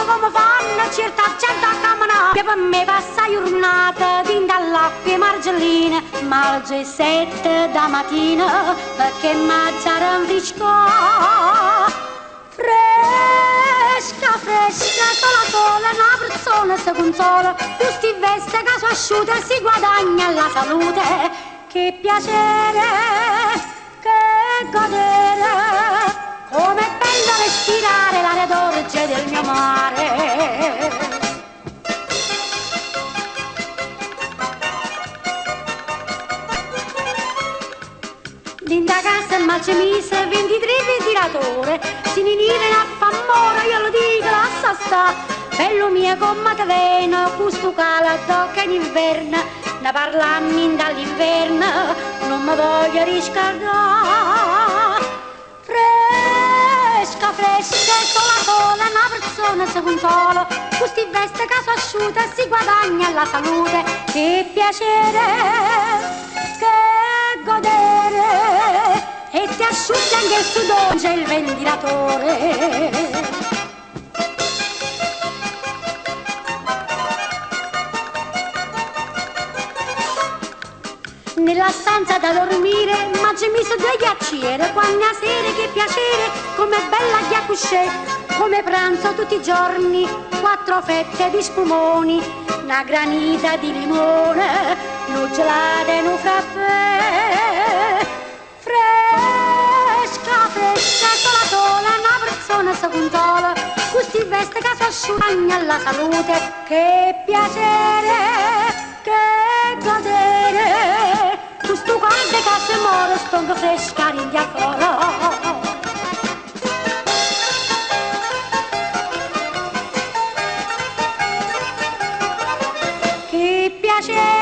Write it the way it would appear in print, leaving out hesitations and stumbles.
come fanno certa gente a camminare. Per me passa giornata din dall'acqua e margelline, malge e 7 da mattina perché mangiare un frisco. Fresca, fresca, sola, una persona si consola, giusti veste che sono asciute si guadagna la salute. Che piacere, che godere, com'è bello respirare l'aria dolce del mio mare. Dinda casa mal ci mise 23 ventilatori, si ninire a famore, io lo dico, lascia sta. Bello mio come te veno, questo caldo che in inverno, ne parlammi dall'inverno, non mi voglio riscaldare. Fresca, fresca, sola, una persona si consola, questi veste che sono asciute si guadagna la salute. Che piacere, che godere, e ti asciutti anche il sudore, c'è il ventilatore. Nella stanza da dormire, ma ci mise 2 ghiacciere, quando a sera che piacere, come bella ghiacusce, come pranzo tutti i giorni, 4 fette di spumoni, una granita di limone, un gelato e un frappè. Fresca, fresca, sola, una persona si consola, questi veste che sono asciutti alla salute. Che piacere, che godere, questo caldo che si muore, stongo fresca rindia fuori. Che piacere.